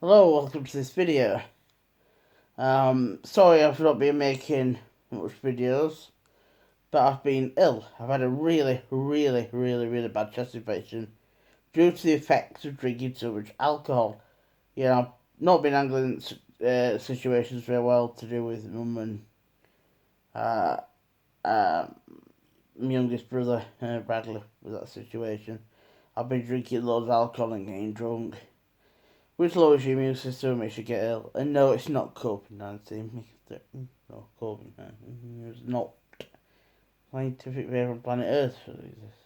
Hello, welcome to this video. Sorry I've not been making much videos, but I've been ill. I've had a really bad chest infection due to the effects of drinking too much alcohol. I've not been handling situations very well to do with mum and uh, uh, my youngest brother, Bradley, with that situation. I've been drinking loads of alcohol and getting drunk, which lowers your immune system and makes you get ill. And no, it's not COVID-19. No, COVID-19 is not scientific way on planet Earth for this.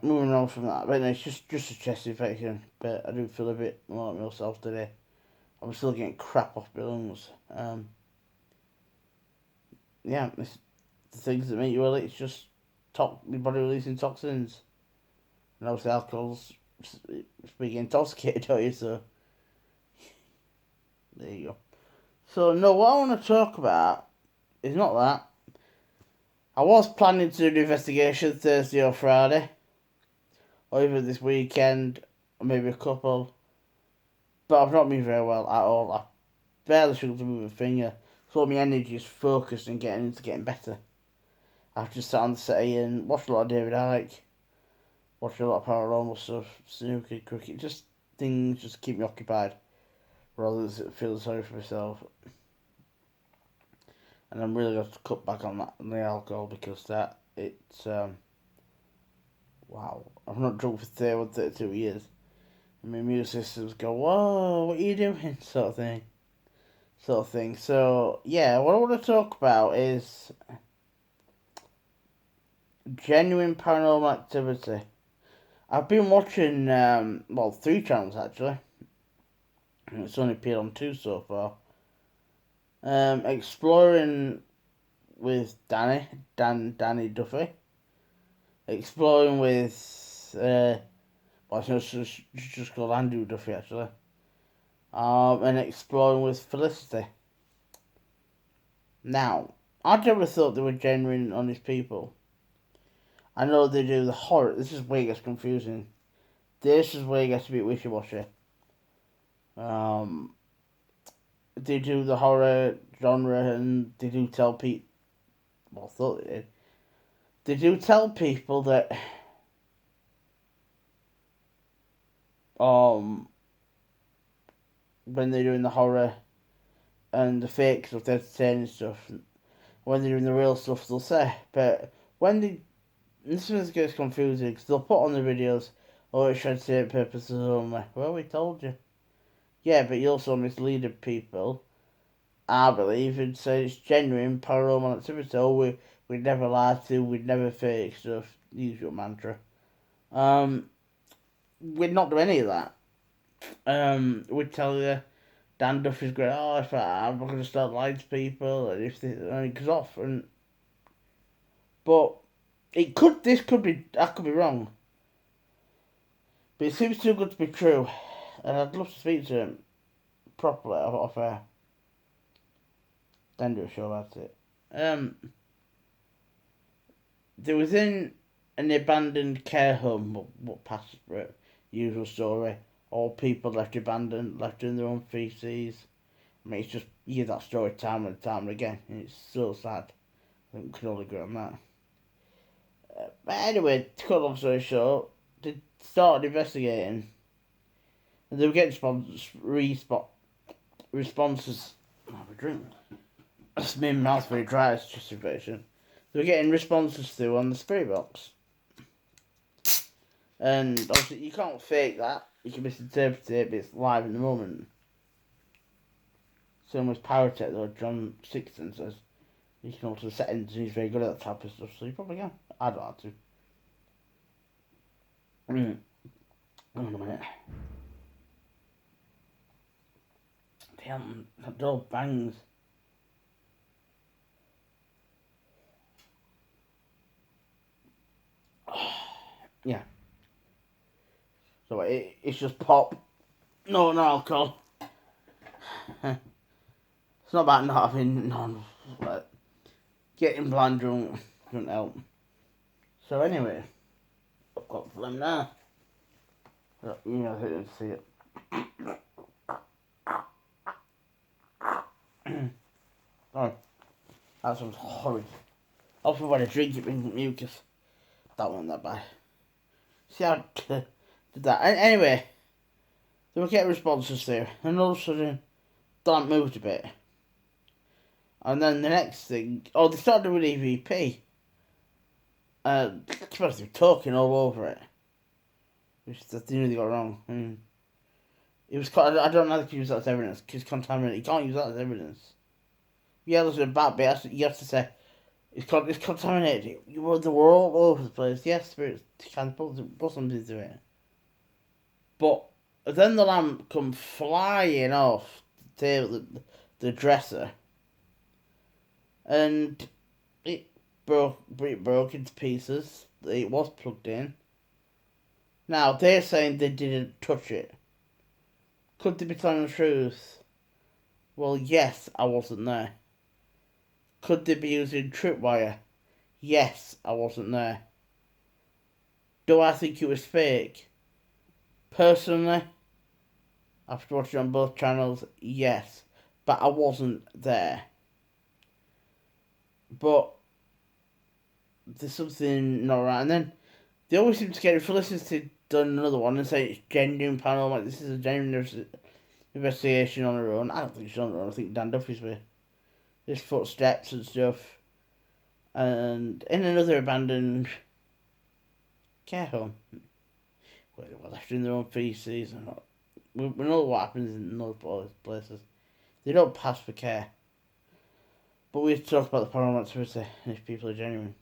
Moving on from that. But no, it's just a chest infection. But I do feel a bit more like myself today. I'm still getting crap off my lungs. It's the things that make you ill. It's just your body releasing toxins. And obviously alcohol's being intoxicated, don't you? So there you go. So, no, what I want to talk about is not that. I was planning to do an investigation Thursday or Friday, or even this weekend, or maybe a couple, but I've not been very well at all. I barely struggled to move a finger, so my energy is focused on getting better. I've just sat on the city and watched a lot of David Icke, watched a lot of paranormal stuff, snooker, cricket, just things just keep me occupied, rather than feeling sorry for myself. And I'm really going to cut back on the alcohol because wow, I've not drunk for 32 years. And my immune systems go, whoa, what are you doing? Sort of thing. So, yeah, what I want to talk about is genuine paranormal activity. I've been watching, 3 channels actually. It's only appeared on 2 so far. Exploring with Danny Duffy. Exploring with, it's just called Andrew Duffy actually. And exploring with Felicity. Now, I never thought they were genuine, honest people. I know they do the horror. This is where it gets confusing. This is where it gets a bit wishy-washy. They do the horror genre and they do tell people. Well, I thought they did. They do tell people that when they're doing the horror and the fake stuff, the entertaining stuff, when they're doing the real stuff, they'll say. But this is gets confusing because they'll put on the videos, oh, it's entertainment purposes only. Well, we told you. Yeah, but you also misleaded people, I believe, and say it's genuine paranormal activity. Oh, we'd never lie to, we'd never fake stuff. Use your mantra. We'd not do any of that. We'd tell you Dan Duffy's great. Oh, if I'm not going to start lying to people, and if it goes off, but I could be wrong, but it seems too good to be true, and I'd love to speak to him properly off air. Then do a show about it. They was in an abandoned care home. What passed for it? Usual story. All people left abandoned, left in their own feces. I mean, it's just you hear that story time and time again, and it's so sad. I think we can all agree on that. But anyway, to cut a long story short, they started investigating, and they were getting responses. Oh, have a drink. That's my mouth very dry. It's just a version. They were getting responses through on the spirit box, and obviously you can't fake that. You can misinterpret it, but it's live in the moment. Same with Pyrotech, though. John Sixton says you can alter the settings, and he's very good at that type of stuff, so you probably can. I don't have to. Hang on a minute. Damn, that door bangs. Yeah. So it's just pop. No alcohol. It's not about not having none, but getting blind drunk doesn't help. So anyway, I've got phlegm now. You know, I didn't see it. That sounds horrid. Also, when I drink, it brings mucus. That wasn't that bad. See how I did that? Anyway, they were getting responses there, and all of a sudden, the lamp moved a bit. And then the next thing, they started with EVP. I suppose they were talking all over it. Which is the thing they got wrong. I mean, it was. I don't know how to use that as evidence, because contaminated. You can't use that as evidence. Yeah, there's a bad bit. You have to say, it's contaminated. They were all over the place. Yes, spirits can put something into it. But then the lamp come flying off the table, the dresser, and it broke into pieces. It was plugged in. Now they're saying they didn't touch it. Could they be telling the truth? Well, yes, I wasn't there. Could they be using tripwire? Yes, I wasn't there. Do I think it was fake? Personally, after watching on both channels, yes. But I wasn't there. But there's something not right. And then they always seem to get Felicity done another one and say it's genuine paranormal. Like, this is a genuine investigation on her own. I don't think she's on her own. I think Dan Duffy's with. There's footsteps and stuff. And in another abandoned care home, where they were left in their own feces and all. We know what happens in those places. They don't pass for care. But we have to talk about the paranormal activity and if people are genuine.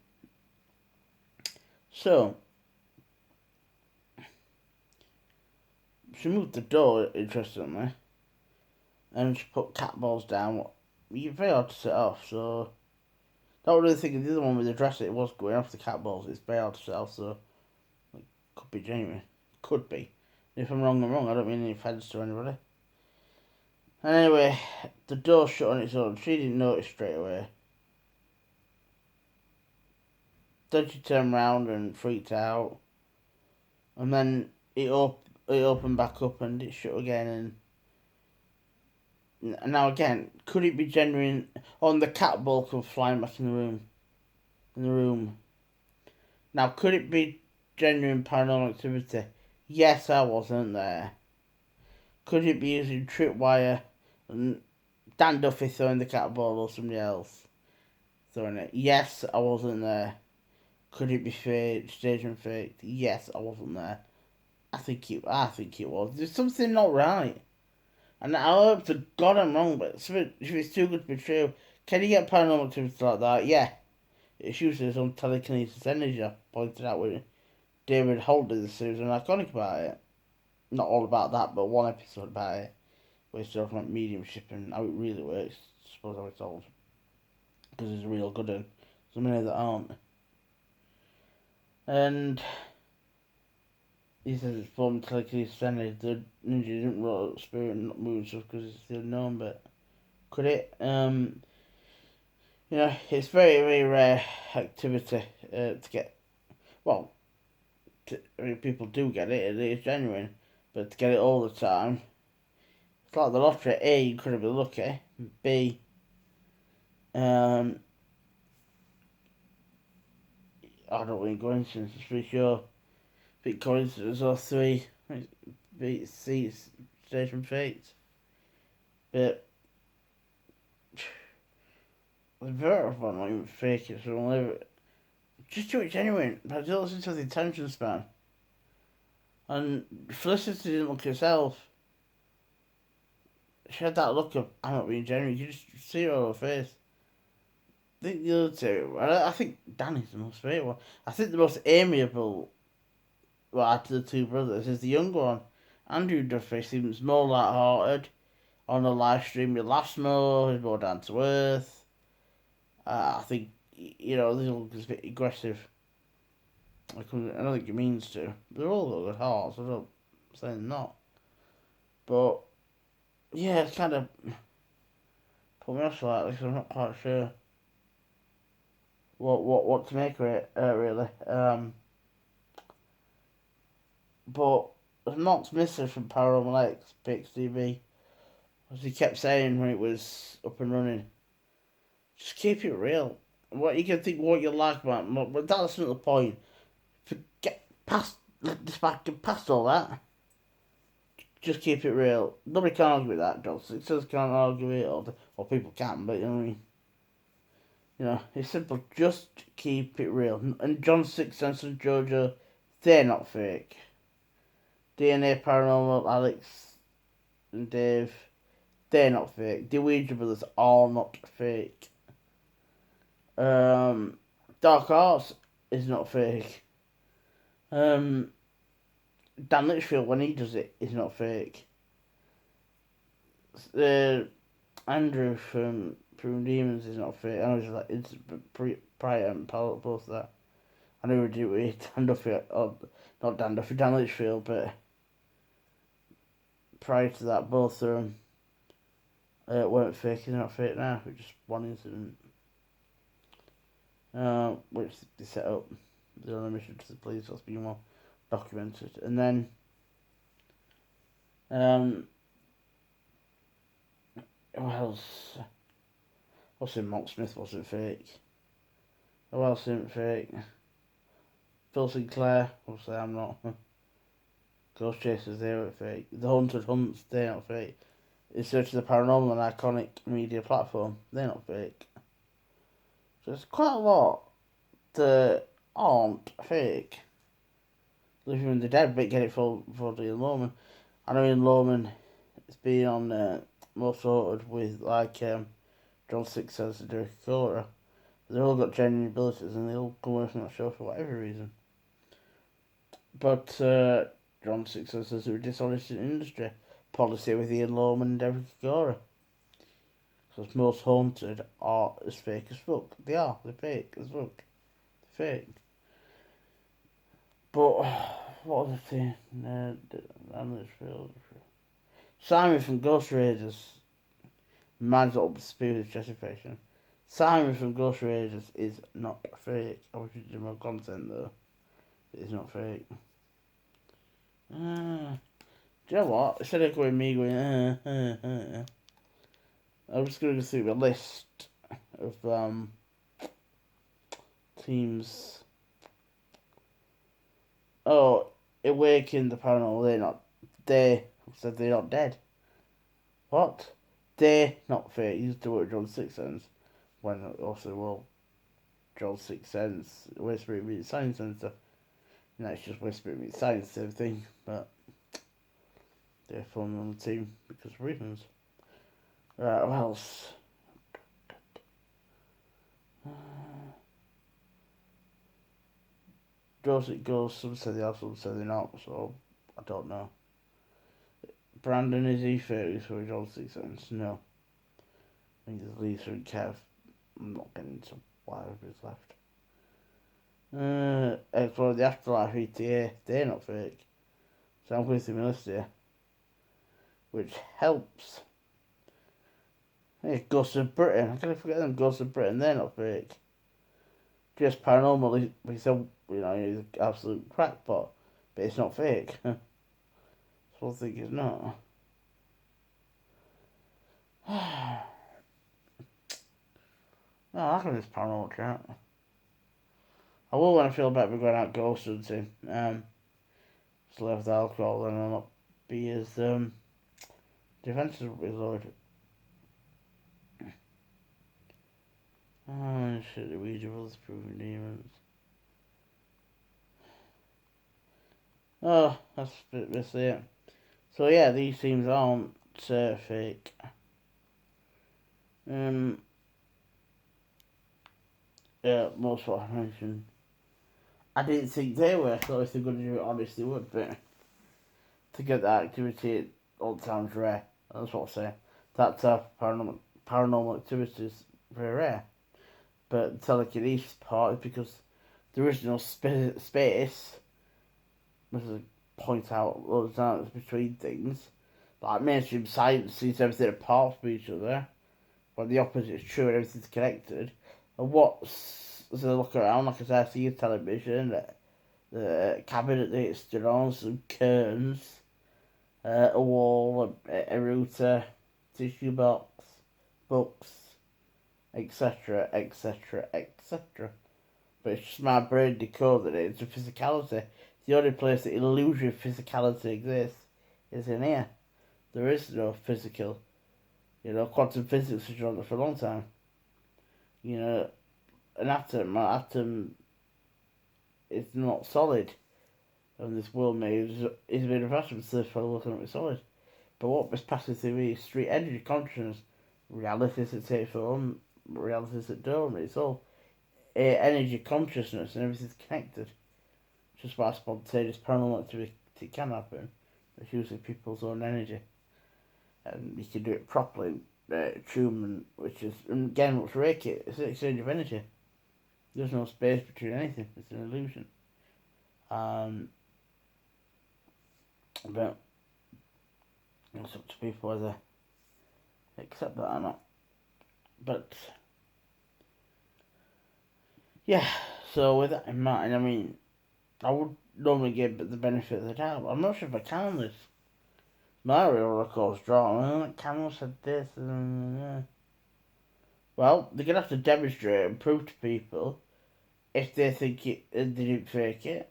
So, she moved the door, interestingly, and she put cat balls down. You're very hard to set off, so... Don't really think of the other one with the dresser, it was going off the cat balls. It's very hard to set off, so... It could be genuine. Could be. If I'm wrong, I'm wrong. I don't mean any offence to anybody. And anyway, the door shut on its own. She didn't notice straight away. Then she turned round and freaked out. And then it opened back up and it shut again. And now again, could it be genuine? On the cat ball come flying back in the room. Now, could it be genuine paranormal activity? Yes, I wasn't there. Could it be using tripwire and Dan Duffy throwing the cat ball or somebody else throwing it? Yes, I wasn't there. Could it be fake, staged and faked? Yes, I wasn't there. I think it was. There's something not right. And I hope to God I'm wrong, but if it's too good to be true, can you get paranormal activity like that? Yeah. It's usually some telekinesis energy. I pointed out with David Holder, the series, and iconic about it. Not all about that, but one episode about it, where he's talking about mediumship and how it really works. I suppose how it's told. Because there's a real good one. So many that aren't. And he says it's formed telekinesis energy. The ninja didn't roll spirit and not move stuff because it's the unknown, but could it? It's very, very rare activity to get. Well, people do get it. It is genuine, but to get it all the time, it's like the lottery. A, you could be lucky. B, I don't mean coincidence. It's pretty sure. Big coincidence or three. B, C, station fate. But the very one not even fake it, so we'll never. Just do it genuine. But don't listen to the attention span. And Felicity didn't look herself. She had that look of, I'm not being genuine. You just see her on her face. I think the other two, I think Danny's the most favourite one. I think the most amiable out of the two brothers is the younger one. Andrew Duffy seems more light-hearted. On the live stream, he laughs more, he's more down to earth. I think, this look is a bit aggressive. I don't think he means to. They're all got good hearts, I don't say they're not. But, yeah, it's kind of put me off slightly because I'm not quite sure what to make of it, really. But as Mark's Mister from Paranormal X, PXTV, as he kept saying when it was up and running, Just keep it real. What you can think, what you like about it, but that's not the point. Forget past, just back past all that. Just keep it real. Nobody can argue with that. John Sixers can't argue it, or people can, but you know what I mean. You know, it's simple. Just keep it real. And John Sixers and Jojo, they're not fake. DNA Paranormal, Alex and Dave, they're not fake. The Ouija brothers are not fake. Dark Arts is not fake. Dan Litchfield, when he does it, is not fake. Andrew from Demons is not fake. I know it's prior and both that. I know we do with Dan Duffy, or not Dan Duffy, Dan Litchfield, but prior to that, both of them weren't fake. They're not fake now. It's just one incident, which they set up. They're on a mission to the police. That's been more documented, and then who else? What's in Mark Smith wasn't fake. Who else isn't fake? Phil Sinclair, obviously I'm not. Ghost Chasers, they weren't fake. The Haunted Hunts, they're not fake. In Search of the Paranormal, an iconic media platform, they're not fake. So there's quite a lot that aren't fake. Living with the Dead, but get it for Ian Lohman. I know Ian Lohman has been on Most Sorted with like John Sixers and Derek Cora. They've all got genuine abilities and they all come away from that show for whatever reason. But John Sixers says they were dishonest in industry policy with Ian Lohman and Derek Cora. Because most haunted are as fake as fuck. They are. They're fake as fuck. They're fake. But what was the thing? Simon from Ghost Raiders mine's up to speed with justification. Simon from Ghost Raiders is not fake. I wish you did more content though. It is not fake. Do you know what? Instead of going I'm just going to go through a list of teams. Oh, Awaken the Paranormal. They said they're not dead. What? They're not fake. Used the word John Sixth Sense. When also, well, John Sixth Sense, Whispering Meets Science Centre. And that's just Whispering Meets Science, same thing. But they're forming on the team because of reasons. Right, what else? Joseph goes, some say they are, some say they're not, so I don't know. Brandon, is he fake for John Sixth Sense? No. I think there's Lisa and Kev. I'm not getting into why everybody's left. Explore the Afterlife ETA, they're not fake. So I'm going through my list here. Which helps. Hey, Ghosts of Britain. I can't forget them. Ghosts of Britain, they're not fake. Just Paranormal, he said, he's an absolute crackpot. But it's not fake. So I think it's not. No, I can this Paranormal chat. I will when I feel better going out ghost hunting. Just left alcohol and I'll not be as defensive as Lord. Oh shit, the Ouija was proving demons. Oh, that's it. So yeah, these teams aren't fake. Yeah, most what I mentioned. I didn't think they were, so if they're going to do it honest, they would, but to get that activity at all times rare. That's what I say. That type of paranormal activity is very rare. But the telekinesis part is because there is no space, as I point out all the times between things. Like mainstream science sees everything apart from each other, but the opposite is true and everything's connected. And what's, as I look around, like I see a television, the cabinet that it's stood on, some curtains, a wall, a router, tissue box, books, etc., etc., etc. But it's just my brain decoded it into physicality. The only place that illusory physicality exists is in here. There is no physical. Quantum physics has drawn it for a long time. An atom is not solid. And this world is made of atoms, therefore looking at it solid. But what was passing through is street energy consciousness, realities that take form, realities that don't. It's all energy consciousness and everything's connected. Just why spontaneous paranormal activity can happen. It's using people's own energy. And you can do it properly. Truman, which is, and again, what's Reiki, it's an exchange of energy. There's no space between anything. It's an illusion. But it's up to people whether they accept that or not. But yeah, so with that in mind, I mean, I would normally give the benefit of the doubt. I'm not sure if I can on this. Mario records drawn. Camel said this. Well, they're gonna have to demonstrate and prove to people if they think they didn't fake it.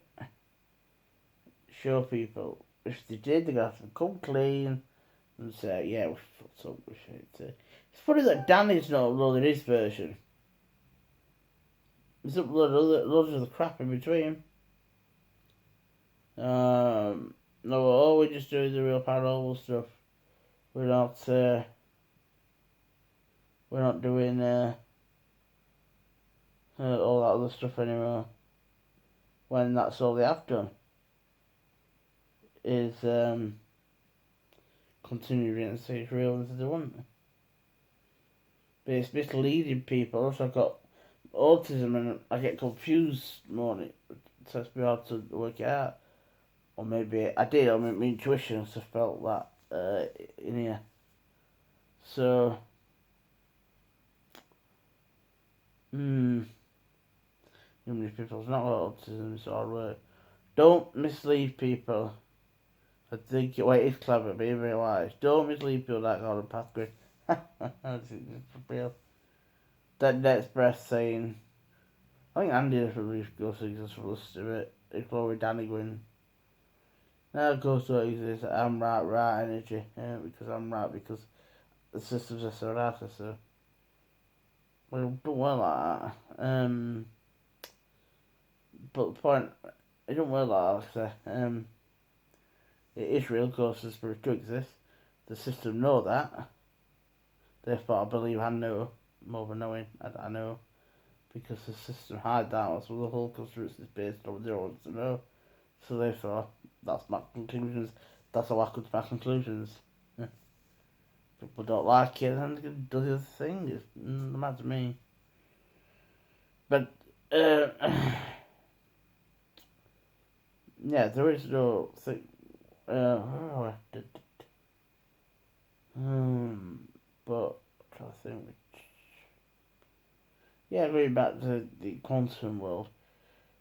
Show people if they did, they're gonna have to come clean and say, yeah, we fucked up, we faked it. It's funny that Danny's not uploading his version. He's uploaded loads of the crap in between. No, we're just doing the real paranormal stuff. We're not doing all that other stuff anymore. When that's all they have done is continue and say it's real as they want. But it's misleading people. So I've got autism and I get confused more. It takes me hard to work it out. Or maybe I did, or my intuition has felt that in here. So, many people's not got autism, it's hard work. Don't mislead people. I think it's clever, being very wise. Don't mislead people that got a pathway. That's real. That Express saying, I think Andy is probably goes to exist for us to it. It's probably Danny going. Now it goes to exist. I'm right energy. Because I'm right because the systems are so right. So well, don't well like that. But the point, it don't well like that. It is real because the spirit do exist. The system know that. Therefore, I believe I know more than knowing. I know because the system hide that. So the whole construction is based on what they want to know. So therefore, that's my conclusions. That's how I come to my conclusions. People don't like it, and they can do the other thing. It's no matter to me. But yeah, there is no thing. But I'm trying to think. Yeah, going back to the quantum world.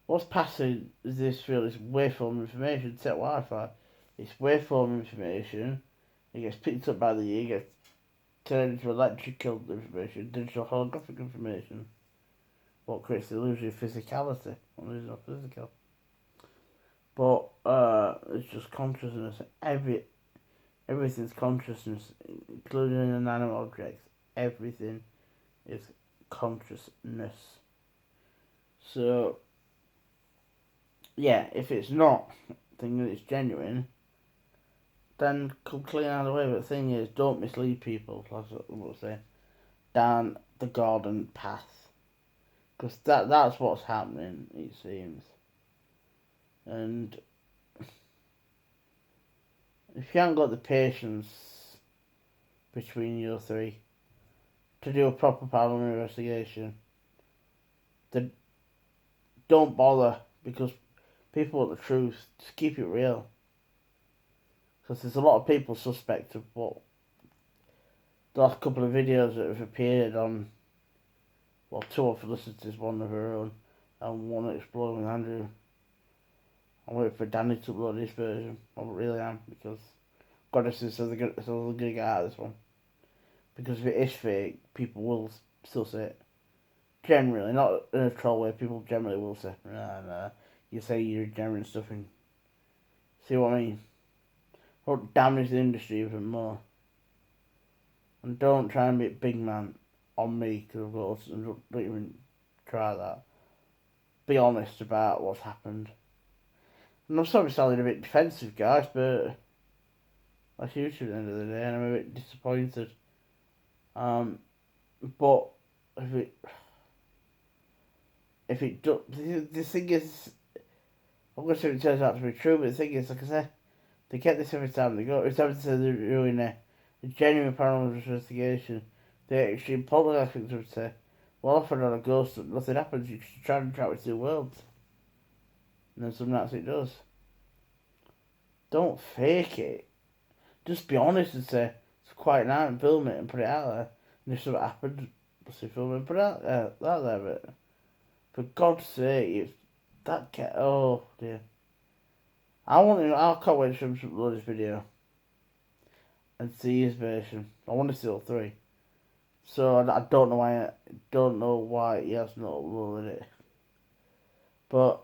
What's passing is this field is waveform information, set Wi-Fi. It's waveform information. It gets picked up by the ear, gets turned into electrical information, digital holographic information. What creates the illusion of physicality? Well, it's not physical. But it's just consciousness. Everything's consciousness, including inanimate objects. Everything is consciousness. So yeah, if it's not thinking it's genuine, then come clean out of the way. But the thing is, don't mislead people. That's what I'm saying. Down the garden path, because that's what's happening. It seems, and if you haven't got the patience between you three to do a proper paranormal investigation, then don't bother, because people want the truth. Just keep it real. Because there's a lot of people suspect of what the last couple of videos that have appeared on, well, two of Felicity's, one of her own, and one Exploring with Andrew. I'm waiting for Danny to upload his version. I really am, because goddesses, so they're going to get out of this one. Because if it is fake, people will still say it. Generally, not in a troll way. People generally will say, nah. You say you're general stuff and see what I mean. Don't damage the industry even more. And don't try and be a big man on me, because of course, and don't even try that. Be honest about what's happened. And I'm sorry sounding a bit defensive, guys, but that's YouTube at the end of the day, and I'm a bit disappointed. But if it does, the thing is, I'm going to say it turns out to be true, but the thing is, like I said, they get this every time they go. Every time they say they're doing a genuine paranormal investigation, they actually poltergeist victims would say, well, often on a ghost, nothing happens, you should try and travel to the world. And then some nights it does. Don't fake it. Just be honest and say, it's a quiet night and film it and put it out there. And if something happens, film it and put it out there. But for God's sake, if that cat, oh dear. I can't wait to upload this video and see his version. I want to see all three. So I don't know why he has not uploaded it. But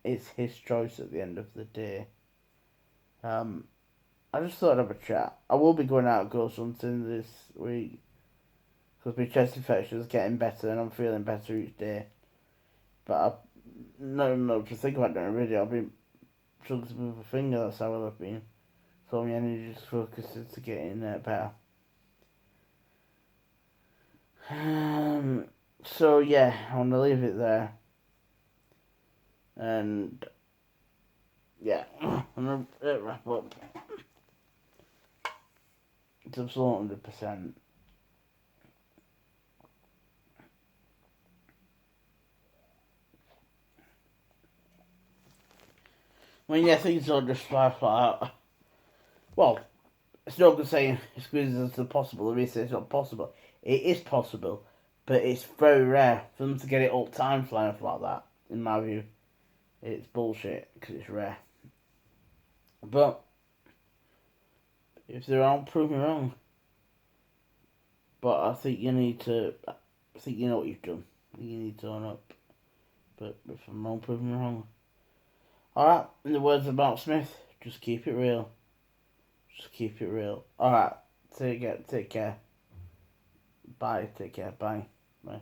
it's his choice at the end of the day. I just thought I'd have a chat. I will be going out ghost hunting this week because my chest infection is getting better and I'm feeling better each day. But no, to think about doing a video, I've been struggling to move a finger. That's how I've been. So my energy just focuses to getting better. So yeah, I want to leave it there. And yeah, I'm gonna wrap up. It's absolute 100%. I mean, yeah, things don't just fly out. Well, it's no good saying as good as it's possible. Let me say it's not possible. It is possible, but it's very rare for them to get it all time flying off like that. In my view, it's bullshit because it's rare. But if they're wrong, prove me wrong. But I think you need to. I think you know what you've done. You need to own up. But if I'm wrong, prove me wrong. Alright, in the words of Mark Smith, just keep it real. Just keep it real. Alright, take care. Bye, take care, bye. Bye.